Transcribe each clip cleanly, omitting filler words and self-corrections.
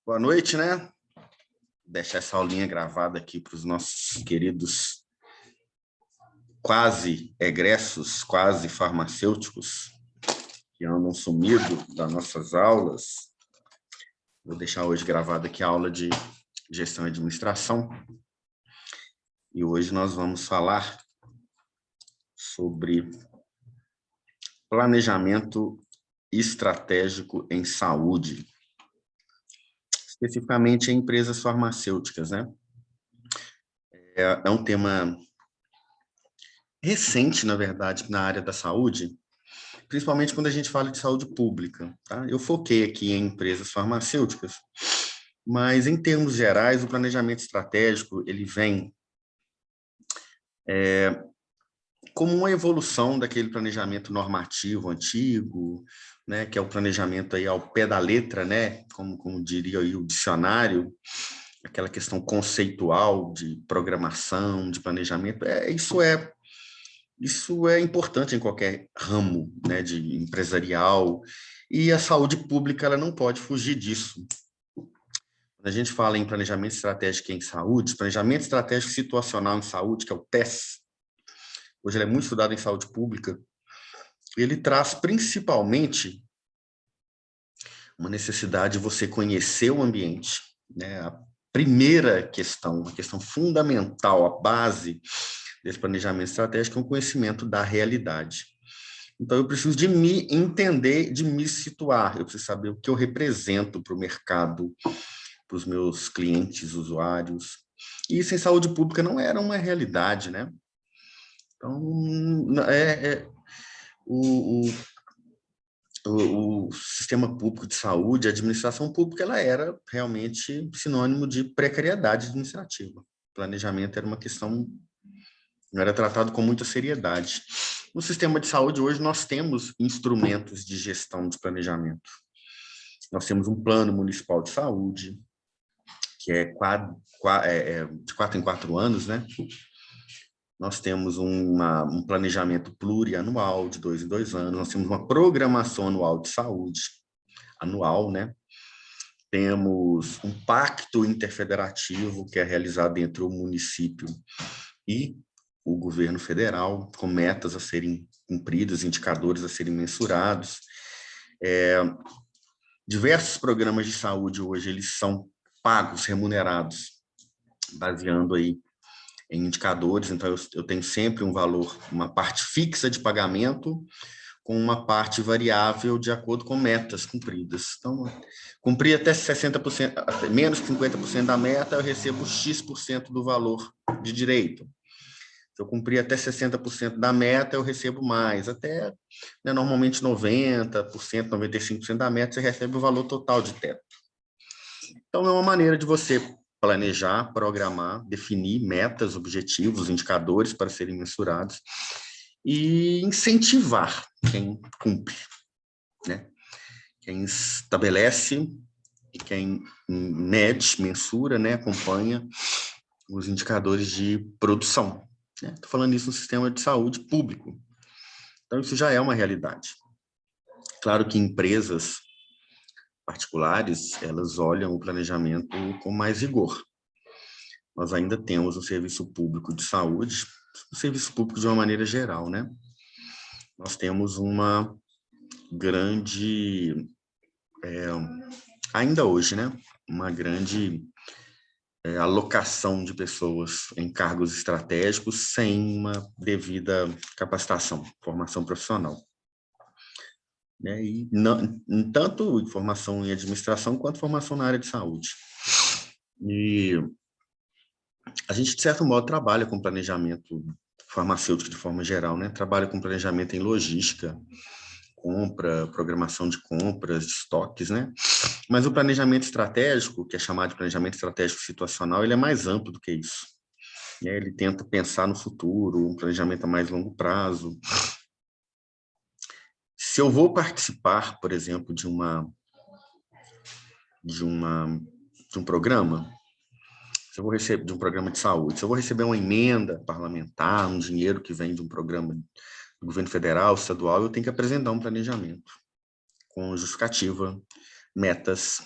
Boa noite, né? Deixar essa aulinha gravada aqui para os nossos queridos quase egressos, quase farmacêuticos, que andam sumidos das nossas aulas. Vou deixar hoje gravada aqui a aula de gestão e administração. E hoje nós vamos falar sobre planejamento estratégico em saúde, especificamente em empresas farmacêuticas, né? É um tema recente, na verdade, na área da saúde, principalmente quando a gente fala de saúde pública, tá? Eu foquei aqui em empresas farmacêuticas, mas em termos gerais, o planejamento estratégico, ele vem como uma evolução daquele planejamento normativo antigo, né, que é o planejamento aí ao pé da letra, né, como diria aí o dicionário, aquela questão conceitual de programação, de planejamento. Isso é importante em qualquer ramo, né, de empresarial, e a saúde pública ela não pode fugir disso. Quando a gente fala em planejamento estratégico em saúde, planejamento estratégico situacional em saúde, que é o PES, hoje ele é muito estudado em saúde pública, ele traz principalmente uma necessidade de você conhecer o ambiente, né? A primeira questão, uma questão fundamental, a base desse planejamento estratégico é um conhecimento da realidade. Então, eu preciso de me entender, de me situar, eu preciso saber o que eu represento para o mercado, para os meus clientes, usuários. E isso em saúde pública não era uma realidade, né? Então, o, o sistema público de saúde, a administração pública, ela era realmente sinônimo de precariedade administrativa. O planejamento era uma questão, não era tratado com muita seriedade. No sistema de saúde, hoje, nós temos instrumentos de gestão de planejamento. Nós temos um plano municipal de saúde, que é de 4 em 4 anos, né? Nós temos um planejamento plurianual, de 2 em 2 anos. Nós temos uma programação anual de saúde, anual, né? Temos um pacto interfederativo, que é realizado entre o município e o governo federal, com metas a serem cumpridas, indicadores a serem mensurados. Diversos programas de saúde hoje, eles são pagos, remunerados, baseando aí em indicadores. Então, eu tenho sempre um valor, uma parte fixa de pagamento, com uma parte variável de acordo com metas cumpridas. Então, cumprir até 60%, menos de 50% da meta, eu recebo X% do valor de direito. Se eu cumprir até 60% da meta, eu recebo mais. Até, né, normalmente, 90%, 95% da meta, você recebe o valor total de teto. Então, é uma maneira de você planejar, programar, definir metas, objetivos, indicadores para serem mensurados e incentivar quem cumpre, né? Quem estabelece e quem mede, mensura, né, acompanha os indicadores de produção. Estou falando isso no sistema de saúde público. Então, isso já é uma realidade. Claro que empresas particulares, elas olham o planejamento com mais rigor. Nós ainda temos o serviço público de saúde, o serviço público de uma maneira geral, né? Nós temos uma grande, ainda hoje, né? Uma grande alocação de pessoas em cargos estratégicos sem uma devida capacitação, formação profissional. Né? E não, tanto formação em administração quanto formação na área de saúde. E a gente, de certo modo, trabalha com planejamento farmacêutico de forma geral, né? Trabalha com planejamento em logística, compra, programação de compras, de estoques, né? Mas o planejamento estratégico, que é chamado de planejamento estratégico situacional, ele é mais amplo do que isso. Ele tenta pensar no futuro, um planejamento a mais longo prazo. Se eu vou participar, por exemplo, de um programa, se eu vou receber de um programa de saúde, se eu vou receber uma emenda parlamentar, um dinheiro que vem de um programa do governo federal, estadual, eu tenho que apresentar um planejamento com justificativa, metas,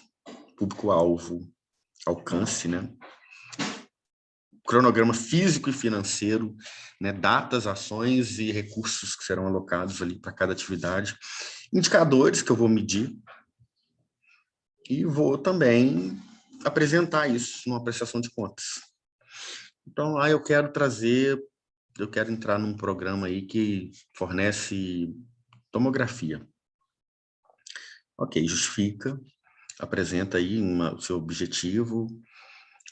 público-alvo, alcance, né? Cronograma físico e financeiro, né? Datas, ações e recursos que serão alocados ali para cada atividade, indicadores que eu vou medir e vou também apresentar isso numa prestação de contas. Então, eu quero entrar num programa aí que fornece tomografia. Ok, justifica, apresenta aí o seu objetivo,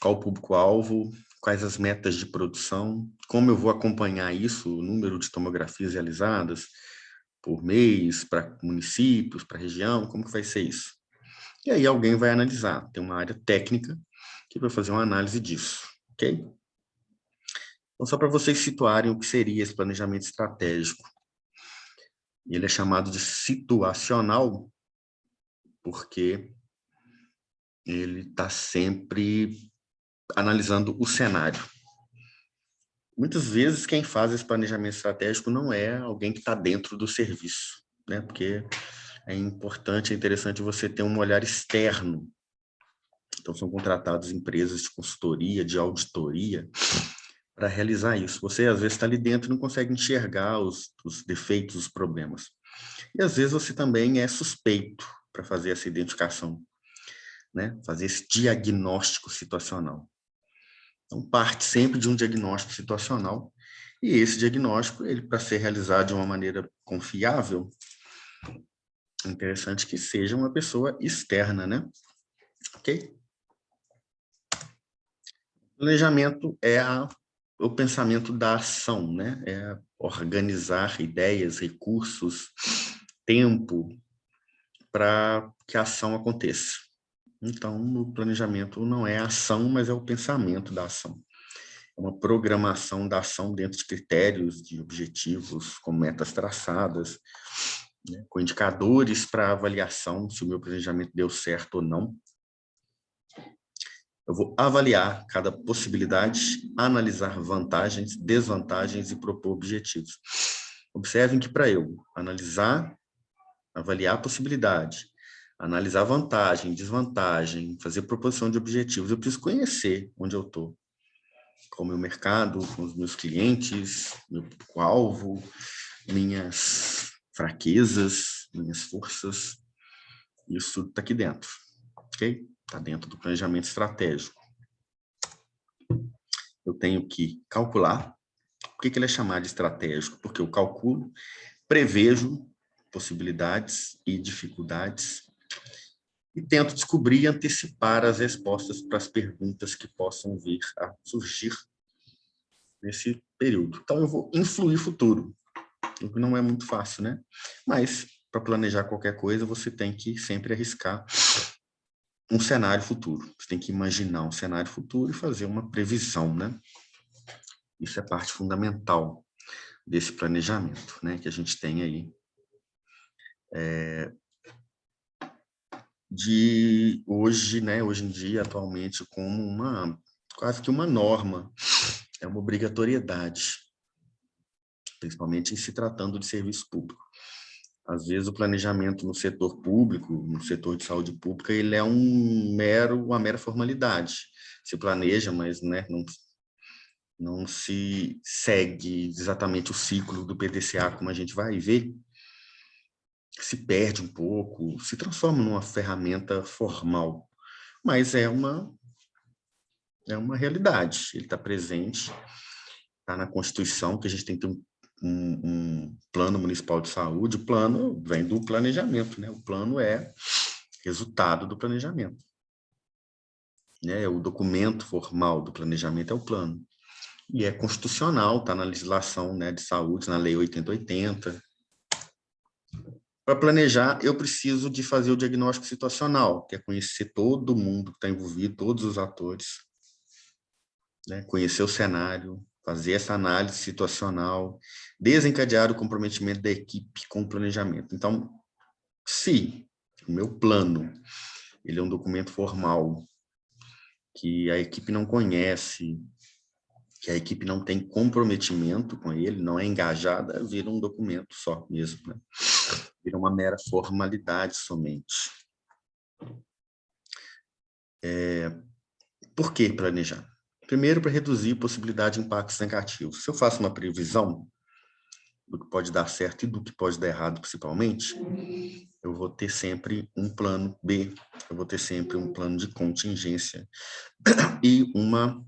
qual o público-alvo, quais as metas de produção, como eu vou acompanhar isso, o número de tomografias realizadas por mês, para municípios, para região, como que vai ser isso? E aí alguém vai analisar, tem uma área técnica que vai fazer uma análise disso, ok? Então, só para vocês situarem o que seria esse planejamento estratégico. Ele é chamado de situacional, porque ele está sempre analisando o cenário. Muitas vezes quem faz esse planejamento estratégico não é alguém que está dentro do serviço, né? Porque é importante, é interessante você ter um olhar externo. Então, são contratadas empresas de consultoria, de auditoria, para realizar isso. Você, às vezes, está ali dentro e não consegue enxergar os defeitos, os problemas. E, às vezes, você também é suspeito para fazer essa identificação, né? Fazer esse diagnóstico situacional. Então, parte sempre de um diagnóstico situacional, e esse diagnóstico, ele para ser realizado de uma maneira confiável, é interessante que seja uma pessoa externa, né? Ok? Planejamento é o pensamento da ação, né? É organizar ideias, recursos, tempo para que a ação aconteça. Então, o planejamento não é a ação, mas é o pensamento da ação. É uma programação da ação dentro de critérios, de objetivos, com metas traçadas, né? Com indicadores para avaliação se o meu planejamento deu certo ou não. Eu vou avaliar cada possibilidade, analisar vantagens, desvantagens e propor objetivos. Observem que para eu analisar, avaliar a possibilidade, analisar vantagem, desvantagem, fazer proposição de objetivos, eu preciso conhecer onde eu estou, com o meu mercado, com os meus clientes, meu público-alvo, minhas fraquezas, minhas forças. Isso tudo está aqui dentro, ok? Está dentro do planejamento estratégico. Eu tenho que calcular. Por que ele é chamado de estratégico? Porque eu calculo, prevejo possibilidades e dificuldades e tento descobrir e antecipar as respostas para as perguntas que possam vir a surgir nesse período. Então, eu vou influir o futuro, o que não é muito fácil, né? Mas, para planejar qualquer coisa, você tem que sempre arriscar um cenário futuro. Você tem que imaginar um cenário futuro e fazer uma previsão, né? Isso é parte fundamental desse planejamento, né? Que a gente tem aí. De hoje, né? Hoje em dia, atualmente, como quase que uma norma, é uma obrigatoriedade, principalmente em se tratando de serviço público. Às vezes o planejamento no setor público, no setor de saúde pública, ele é uma mera formalidade. Se planeja, mas, né, não se segue exatamente o ciclo do PDCA, como a gente vai ver, se perde um pouco, se transforma numa ferramenta formal. Mas é uma realidade, ele está presente, está na Constituição, que a gente tem que ter um plano municipal de saúde. O plano vem do planejamento, né? O plano é resultado do planejamento, né? O documento formal do planejamento é o plano. E é constitucional, está na legislação, né, de saúde, na Lei 8080. Para planejar, eu preciso de fazer o diagnóstico situacional, que é conhecer todo mundo que está envolvido, todos os atores, né? Conhecer o cenário, fazer essa análise situacional, desencadear o comprometimento da equipe com o planejamento. Então, se o meu plano ele é um documento formal, que a equipe não conhece, que a equipe não tem comprometimento com ele, não é engajada, vira um documento só mesmo, né? Vira uma mera formalidade somente. Por que planejar? Primeiro, para reduzir a possibilidade de impactos negativos. Se eu faço uma previsão do que pode dar certo e do que pode dar errado, principalmente, eu vou ter sempre um plano B, eu vou ter sempre um plano de contingência e uma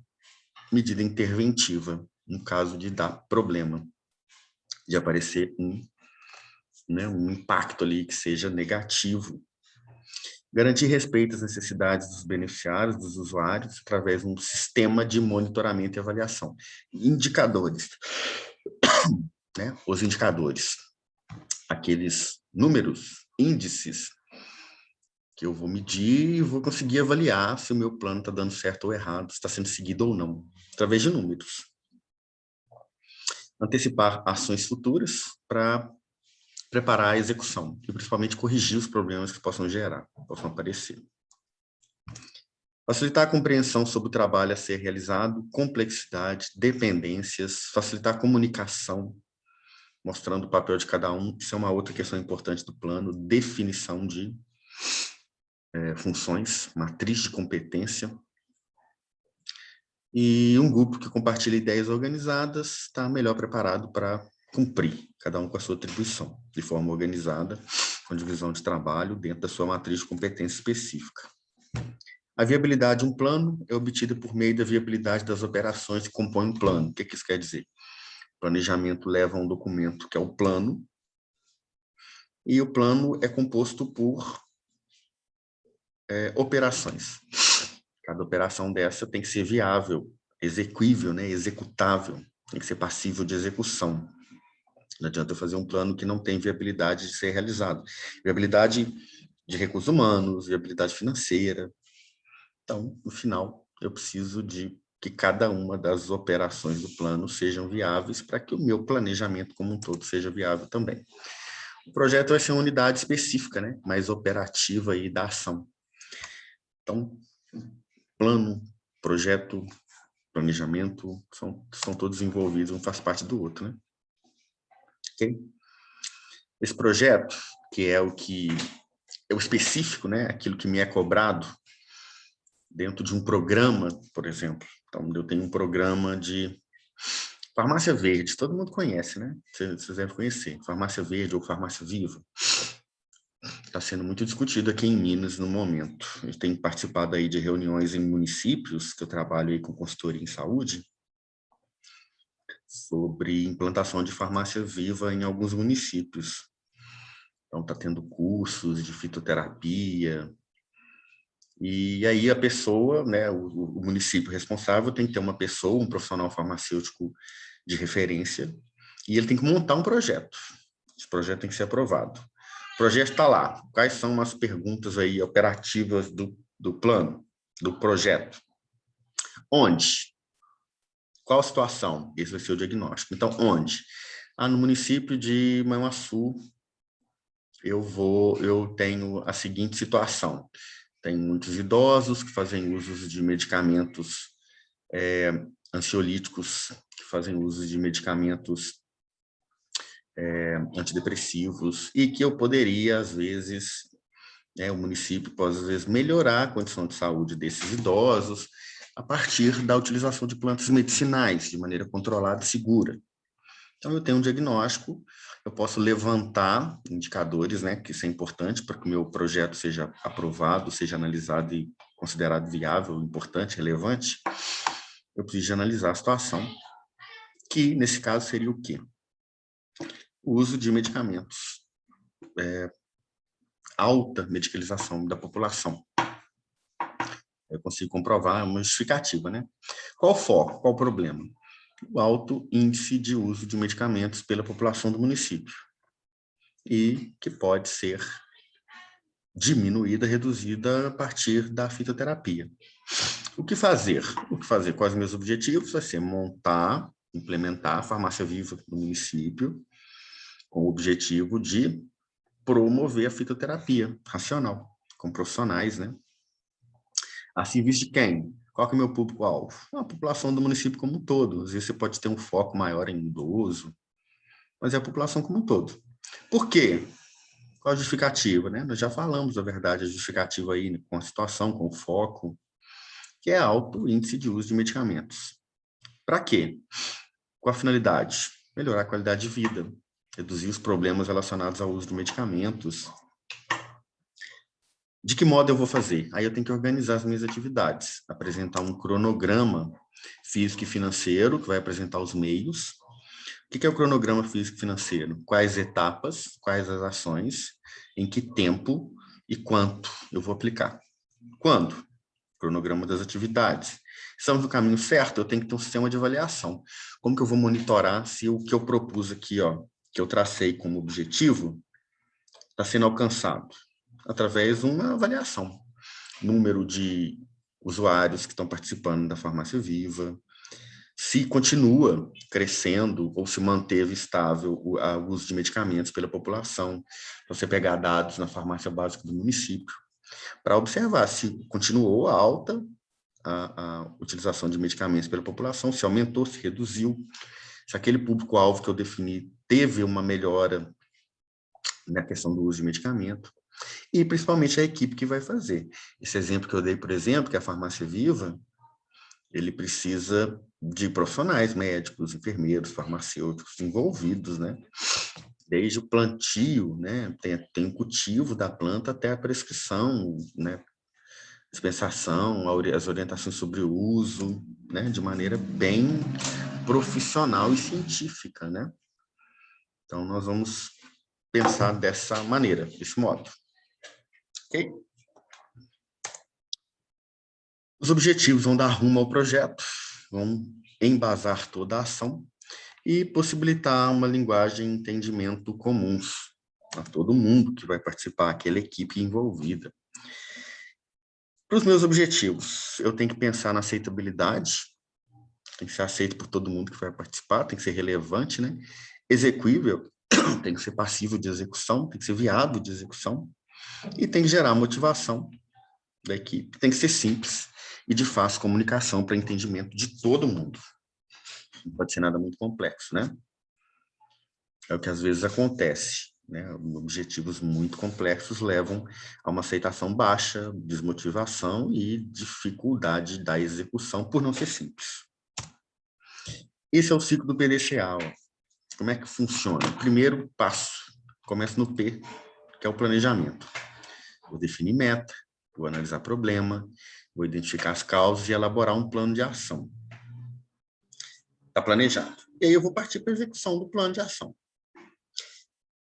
medida interventiva, no caso de dar problema, de aparecer um impacto ali que seja negativo. Garantir respeito às necessidades dos beneficiários, dos usuários, através de um sistema de monitoramento e avaliação. Indicadores, né? Os indicadores, aqueles números, índices, que eu vou medir e vou conseguir avaliar se o meu plano está dando certo ou errado, se está sendo seguido ou não, através de números. Antecipar ações futuras para preparar a execução e principalmente corrigir os problemas que possam aparecer. Facilitar a compreensão sobre o trabalho a ser realizado, complexidade, dependências, facilitar a comunicação, mostrando o papel de cada um. Isso é uma outra questão importante do plano, definição de funções, matriz de competência. E um grupo que compartilha ideias organizadas está melhor preparado para cumprir, cada um com a sua atribuição, de forma organizada, com divisão de trabalho dentro da sua matriz de competência específica. A viabilidade de um plano é obtida por meio da viabilidade das operações que compõem um plano. O que isso quer dizer? O planejamento leva a um documento que é o plano, e o plano é composto por operações. Cada operação dessa tem que ser viável, execuível, né? Executável, tem que ser passível de execução. Não adianta eu fazer um plano que não tem viabilidade de ser realizado. Viabilidade de recursos humanos, viabilidade financeira. Então, no final, eu preciso de que cada uma das operações do plano sejam viáveis para que o meu planejamento como um todo seja viável também. O projeto vai ser uma unidade específica, né? Mais operativa aí da ação. Então, plano, projeto, planejamento, são todos envolvidos, um faz parte do outro, né? Okay? Esse projeto, que é o específico, né? Aquilo que me é cobrado dentro de um programa, por exemplo. Então, eu tenho um programa de farmácia verde, todo mundo conhece, né? Vocês devem conhecer, farmácia verde ou farmácia viva. Está sendo muito discutido aqui em Minas no momento. A gente tem participado aí de reuniões em municípios, que eu trabalho aí com consultoria em saúde, sobre implantação de farmácia viva em alguns municípios. Então, está tendo cursos de fitoterapia, e aí a pessoa, né, o município responsável tem que ter uma pessoa, um profissional farmacêutico de referência, e ele tem que montar um projeto. Esse projeto tem que ser aprovado. O projeto está lá. Quais são as perguntas aí operativas do plano, do projeto? Onde? Qual a situação? Esse vai ser o diagnóstico. Então, onde? No município de Manhuaçu, eu tenho a seguinte situação. Tem muitos idosos que fazem uso de medicamentos ansiolíticos, que fazem uso de medicamentos antidepressivos, e que eu poderia, às vezes, o município pode, às vezes, melhorar a condição de saúde desses idosos a partir da utilização de plantas medicinais, de maneira controlada e segura. Então, eu tenho um diagnóstico, eu posso levantar indicadores, né, que isso é importante para que o meu projeto seja aprovado, seja analisado e considerado viável, importante, relevante. Eu preciso analisar a situação, que, nesse caso, seria o quê? O uso de medicamentos, alta medicalização da população. Eu consigo comprovar uma justificativa, né? Qual o foco? Qual o problema? O alto índice de uso de medicamentos pela população do município, e que pode ser diminuída, reduzida a partir da fitoterapia. O que fazer? Quais os meus objetivos? Vai ser montar, implementar a farmácia viva no município, com o objetivo de promover a fitoterapia racional, com profissionais, né? A serviço de quem? Qual que é o meu público-alvo? A população do município como um todo. Às vezes você pode ter um foco maior em idoso, mas é a população como um todo. Por quê? Qual a justificativa, né? Nós já falamos, na verdade, a justificativa aí com a situação, com o foco, que é alto índice de uso de medicamentos. Para quê? Com a finalidade, melhorar a qualidade de vida, reduzir os problemas relacionados ao uso de medicamentos. De que modo eu vou fazer? Aí eu tenho que organizar as minhas atividades, apresentar um cronograma físico e financeiro, que vai apresentar os meios. O que é o cronograma físico e financeiro? Quais etapas, quais as ações, em que tempo e quanto eu vou aplicar. Quando? Cronograma das atividades. Estamos no caminho certo? Eu tenho que ter um sistema de avaliação. Como que eu vou monitorar se o que eu propus aqui, ó, que eu tracei como objetivo, está sendo alcançado? Através de uma avaliação. Número de usuários que estão participando da Farmácia Viva, se continua crescendo ou se manteve estável o uso de medicamentos pela população. Você pegar dados na farmácia básica do município, para observar se continuou alta a utilização de medicamentos pela população, se aumentou, se reduziu, se aquele público-alvo que eu defini teve uma melhora na questão do uso de medicamento, e principalmente a equipe que vai fazer. Esse exemplo que eu dei, por exemplo, que é a Farmácia Viva, ele precisa de profissionais, médicos, enfermeiros, farmacêuticos envolvidos, né? Desde o plantio, né? Tem o cultivo da planta até a prescrição, né? Dispensação, as orientações sobre o uso, né? De maneira bem profissional e científica, né? Então, nós vamos pensar dessa maneira, desse modo. Ok? Os objetivos vão dar rumo ao projeto, vão embasar toda a ação e possibilitar uma linguagem e entendimento comuns a todo mundo que vai participar, aquela equipe envolvida. Para os meus objetivos, eu tenho que pensar na aceitabilidade, tem que ser aceito por todo mundo que vai participar, tem que ser relevante, né? Execuível, tem que ser passível de execução, tem que ser viável de execução, e tem que gerar motivação da equipe, tem que ser simples e de fácil comunicação para entendimento de todo mundo. Não pode ser nada muito complexo, né? É o que às vezes acontece, né? Objetivos muito complexos levam a uma aceitação baixa, desmotivação e dificuldade da execução por não ser simples. Esse é o ciclo do PDCA. Como é que funciona? O primeiro passo, começa no P, que é o planejamento. Vou definir meta, vou analisar problema, vou identificar as causas e elaborar um plano de ação. Está planejado. E aí eu vou partir para a execução do plano de ação.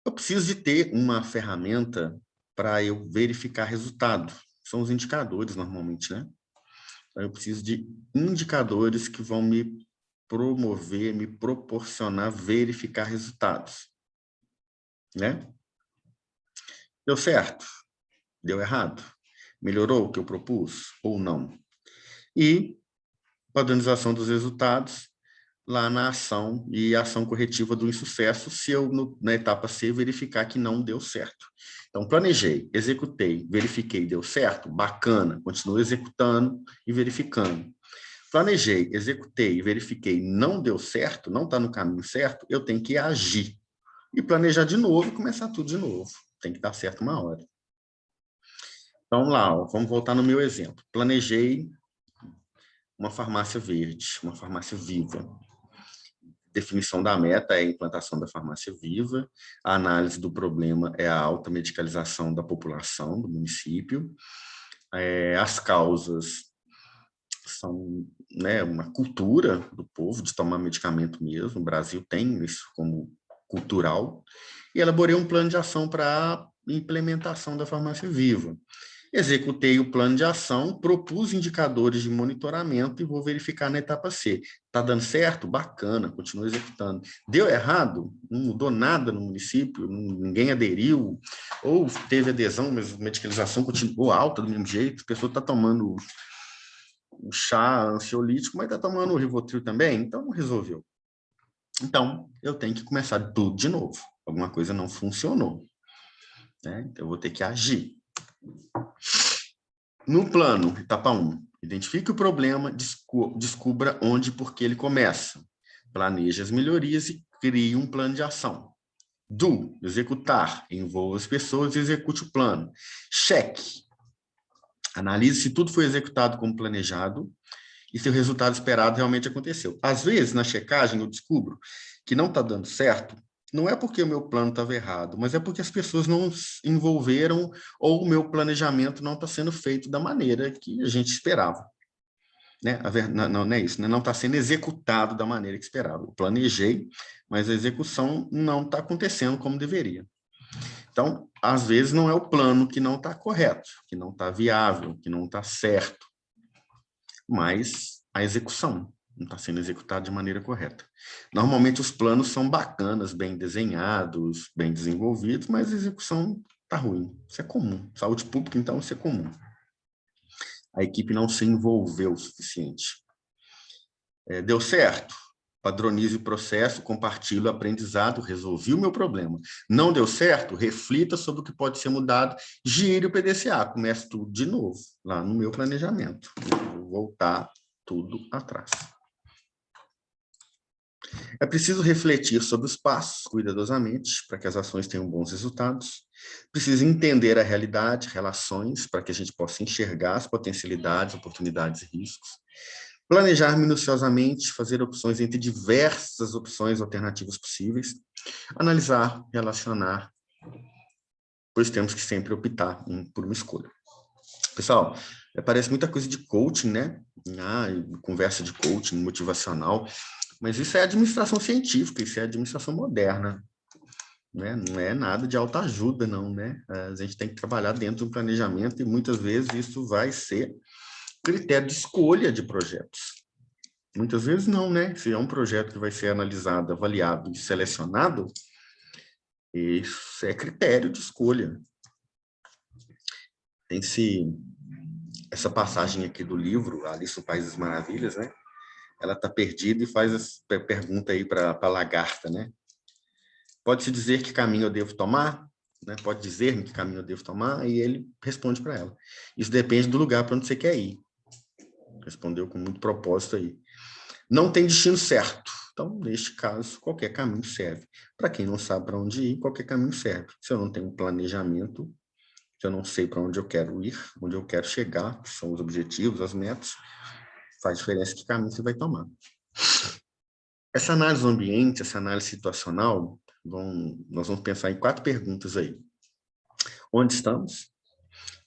Eu preciso de ter uma ferramenta para eu verificar resultado. São os indicadores, normalmente, né? Então, eu preciso de indicadores que vão me promover, me proporcionar verificar resultados. Né? Deu certo? Deu errado? Melhorou o que eu propus ou não? E padronização dos resultados lá na ação e ação corretiva do insucesso, se eu, na etapa C, verificar que não deu certo. Então, planejei, executei, verifiquei, deu certo? Bacana, continuo executando e verificando. Planejei, executei, verifiquei, não deu certo, não está no caminho certo, eu tenho que agir. E planejar de novo e começar tudo de novo. Tem que dar certo uma hora. Então, vamos lá, vamos voltar no meu exemplo. Planejei uma farmácia verde, uma farmácia viva. Definição da meta é a implantação da farmácia viva, a análise do problema é a alta medicalização da população do município, as causas são, né, uma cultura do povo de tomar medicamento mesmo, o Brasil tem isso como cultural, e elaborei um plano de ação para a implementação da farmácia viva. Executei o plano de ação, propus indicadores de monitoramento e vou verificar na etapa C. Está dando certo? Bacana, continuo executando. Deu errado? Não mudou nada no município? Ninguém aderiu? Ou teve adesão, mas a medicalização continuou alta do mesmo jeito? A pessoa está tomando o chá ansiolítico, mas está tomando o Rivotril também? Então, não resolveu. Então, eu tenho que começar tudo de novo. Alguma coisa não funcionou. Né? Então, eu vou ter que agir. No plano, etapa 1, identifique o problema, descubra onde e por que ele começa. Planeje as melhorias e crie um plano de ação. Do, executar, envolva as pessoas e execute o plano. Check, analise se tudo foi executado como planejado e se o resultado esperado realmente aconteceu. Às vezes, na checagem, eu descubro que não está dando certo, não é porque o meu plano estava errado, mas é porque as pessoas não se envolveram ou o meu planejamento não está sendo feito da maneira que a gente esperava. Né? Não é isso, né? Não está sendo executado da maneira que esperava. Eu planejei, mas a execução não está acontecendo como deveria. Então, às vezes, não é o plano que não está correto, que não está viável, que não está certo, mas a execução não está sendo executada de maneira correta. Normalmente, os planos são bacanas, bem desenhados, bem desenvolvidos, mas a execução está ruim. Isso é comum. Saúde pública, então, isso é comum. A equipe não se envolveu o suficiente. Deu certo? Padronize o processo, compartilhe o aprendizado, resolvi o meu problema. Não deu certo? Reflita sobre o que pode ser mudado, gire o PDCA, comece tudo de novo, lá no meu planejamento. Vou voltar tudo atrás. É preciso refletir sobre os passos cuidadosamente para que as ações tenham bons resultados. Precisa entender a realidade, relações, para que a gente possa enxergar as potencialidades, oportunidades e riscos. Planejar minuciosamente, fazer opções entre diversas opções alternativas possíveis, analisar, relacionar, pois temos que sempre optar por uma escolha. Pessoal, parece muita coisa de coaching, né? Conversa de coaching, motivacional, mas isso é administração científica, isso é administração moderna, né? Não é nada de autoajuda, não, né? A gente tem que trabalhar dentro do planejamento e muitas vezes isso vai ser critério de escolha de projetos. Muitas vezes não, né? Se é um projeto que vai ser analisado, avaliado e selecionado, isso é critério de escolha. Essa passagem aqui do livro, Alice no País das Maravilhas, né? Ela está perdida e faz essa pergunta aí para a lagarta, né? Pode-se dizer que caminho eu devo tomar? Né? Pode dizer-me que caminho eu devo tomar? E ele responde para ela. Isso depende do lugar para onde você quer ir. Respondeu com muito propósito aí. Não tem destino certo. Então, neste caso, qualquer caminho serve. Para quem não sabe para onde ir, qualquer caminho serve. Se eu não tenho um planejamento, se eu não sei para onde eu quero ir, onde eu quero chegar, que são os objetivos, as metas, faz diferença que caminho você vai tomar. Essa análise do ambiente, essa análise situacional, nós vamos pensar em 4 perguntas aí. Onde estamos?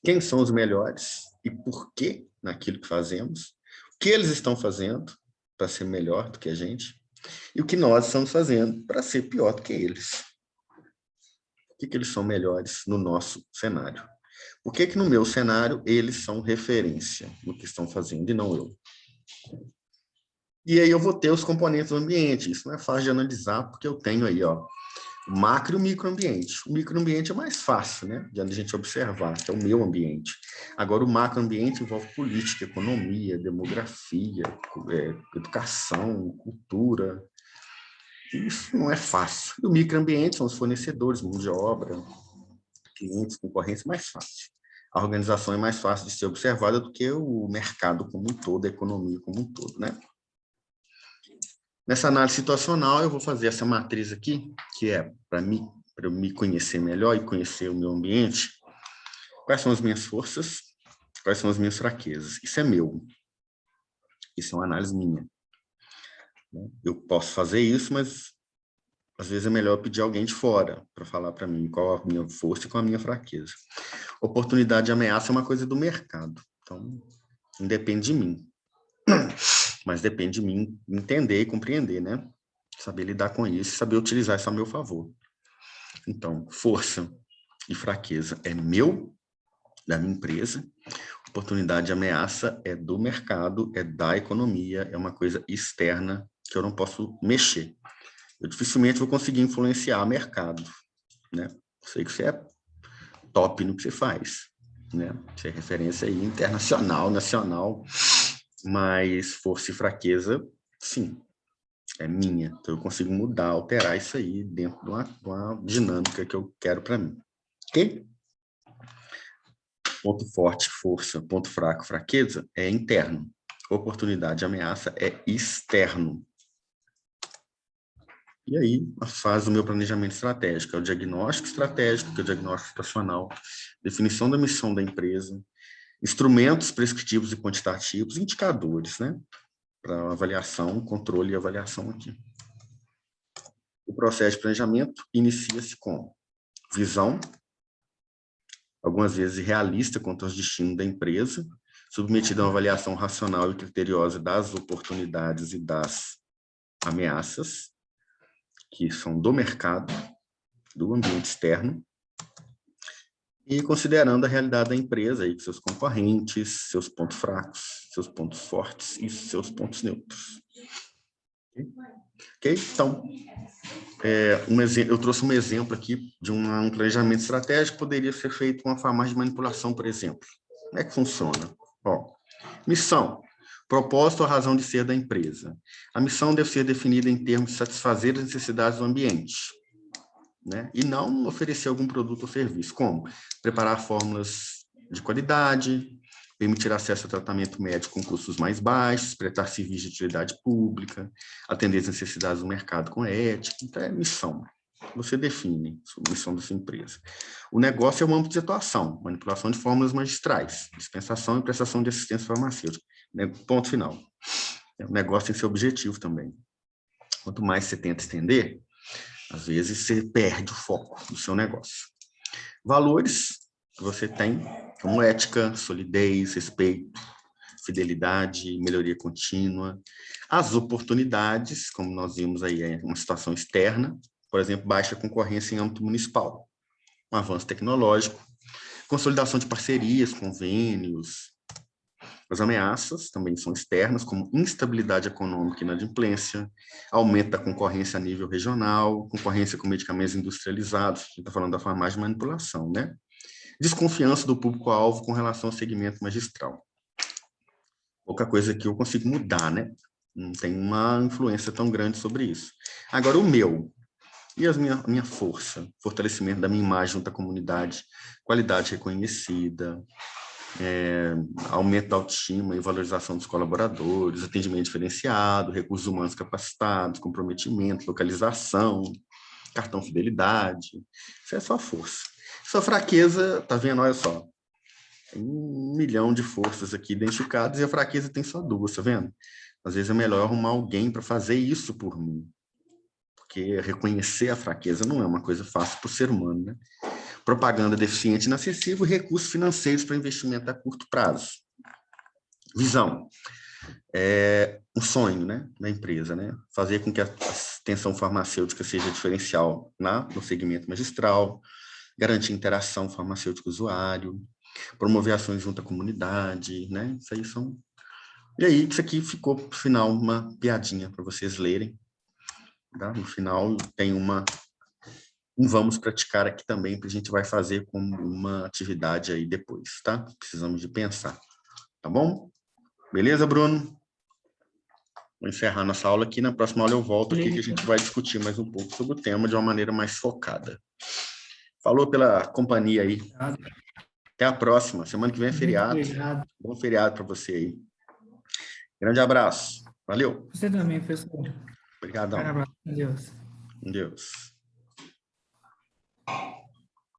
Quem são os melhores? E por que naquilo que fazemos? O que eles estão fazendo para ser melhor do que a gente? E o que nós estamos fazendo para ser pior do que eles? Por que eles são melhores no nosso cenário? Por que no meu cenário eles são referência no que estão fazendo e não eu? E aí eu vou ter os componentes do ambiente. Isso não é fácil de analisar, porque eu tenho aí, ó, o macro e o microambiente. O microambiente é mais fácil, né, de a gente observar, que é o meu ambiente. Agora, o macroambiente envolve política, economia, demografia, educação, cultura. Isso não é fácil. E o microambiente são os fornecedores, mão de obra, clientes, concorrência, mais fácil. A organização é mais fácil de ser observada do que o mercado como um todo, a economia como um todo, né? Nessa análise situacional, eu vou fazer essa matriz aqui, que é para eu me conhecer melhor e conhecer o meu ambiente. Quais são as minhas forças? Quais são as minhas fraquezas? Isso é meu. Isso é uma análise minha. Eu posso fazer isso, mas às vezes é melhor pedir alguém de fora para falar para mim qual a minha força e qual a minha fraqueza. Oportunidade e ameaça é uma coisa do mercado. Então, não depende de mim. Mas depende de mim entender e compreender, né? Saber lidar com isso, saber utilizar isso a meu favor. Então, força e fraqueza é meu, da minha empresa. Oportunidade e ameaça é do mercado, é da economia, é uma coisa externa que eu não posso mexer. Eu dificilmente vou conseguir influenciar o mercado, né? Sei que você é top no que você faz, né? Você é referência aí internacional, nacional, mas força e fraqueza, sim, é minha. Então eu consigo mudar, alterar isso aí dentro de uma dinâmica que eu quero para mim. Ok? Ponto forte, força, ponto fraco, fraqueza é interno. Oportunidade, ameaça é externo. E aí, a fase do meu planejamento estratégico é o diagnóstico estratégico, que é o diagnóstico situacional, definição da missão da empresa, instrumentos prescritivos e quantitativos, indicadores, né? Para avaliação, controle e avaliação aqui. O processo de planejamento inicia-se com visão, algumas vezes realista quanto aos destinos da empresa, submetida a uma avaliação racional e criteriosa das oportunidades e das ameaças, que são do mercado, do ambiente externo, e considerando a realidade da empresa, aí, seus concorrentes, seus pontos fracos, seus pontos fortes e seus pontos neutros. Ok? Então, eu trouxe um exemplo aqui de um planejamento estratégico que poderia ser feito com uma farmácia de manipulação, por exemplo. Como é que funciona? Ó, missão. Propósito ou razão de ser da empresa. A missão deve ser definida em termos de satisfazer as necessidades do ambiente, né? E não oferecer algum produto ou serviço. Como? Preparar fórmulas de qualidade, permitir acesso a tratamento médico com custos mais baixos, prestar serviço de utilidade pública, atender as necessidades do mercado com ética. Então, é missão. Você define a missão da sua empresa. O negócio é o âmbito de atuação, manipulação de fórmulas magistrais, dispensação e prestação de assistência farmacêutica. Ponto final. O negócio tem seu objetivo também. Quanto mais você tenta estender, às vezes você perde o foco do seu negócio. Valores que você tem, como ética, solidez, respeito, fidelidade, melhoria contínua. As oportunidades, como nós vimos aí, é uma situação externa, por exemplo, baixa concorrência em âmbito municipal, um avanço tecnológico, consolidação de parcerias, convênios. As ameaças também são externas, como instabilidade econômica e inadimplência, aumento da concorrência a nível regional, concorrência com medicamentos industrializados, a gente está falando da farmácia de manipulação, né? Desconfiança do público-alvo com relação ao segmento magistral. Pouca coisa que eu consigo mudar, né? Não tem uma influência tão grande sobre isso. Agora, o meu, e a minha força, fortalecimento da minha imagem junto à comunidade, qualidade reconhecida, aumento da autoestima e valorização dos colaboradores, atendimento diferenciado, recursos humanos capacitados, comprometimento, localização, cartão fidelidade. Isso é só força. Sua fraqueza, tá vendo? Olha só. Tem 1 milhão de forças aqui identificadas e a fraqueza tem só 2, tá vendo? Às vezes é melhor arrumar alguém para fazer isso por mim. Porque reconhecer a fraqueza não é uma coisa fácil para o ser humano, né? Propaganda deficiente e inacessível e recursos financeiros para investimento a curto prazo. Visão. É um sonho, né, da empresa, né? Fazer com que a extensão farmacêutica seja diferencial no segmento magistral, garantir interação farmacêutico-usuário, promover ações junto à comunidade, né? Isso aí são... E aí, isso aqui ficou, no final, uma piadinha para vocês lerem. Tá? No final, tem um vamos praticar aqui também, que a gente vai fazer como uma atividade aí depois, tá? Precisamos de pensar, tá bom? Beleza, Bruno? Vou encerrar nossa aula aqui. Na próxima aula eu volto aqui, que a gente vai discutir mais um pouco sobre o tema de uma maneira mais focada. Falou pela companhia aí. Até a próxima. Semana que vem é feriado. Bom feriado para você aí. Grande abraço. Valeu. Você também, professor. Obrigadão. Um abraço. Com Deus. Com Deus.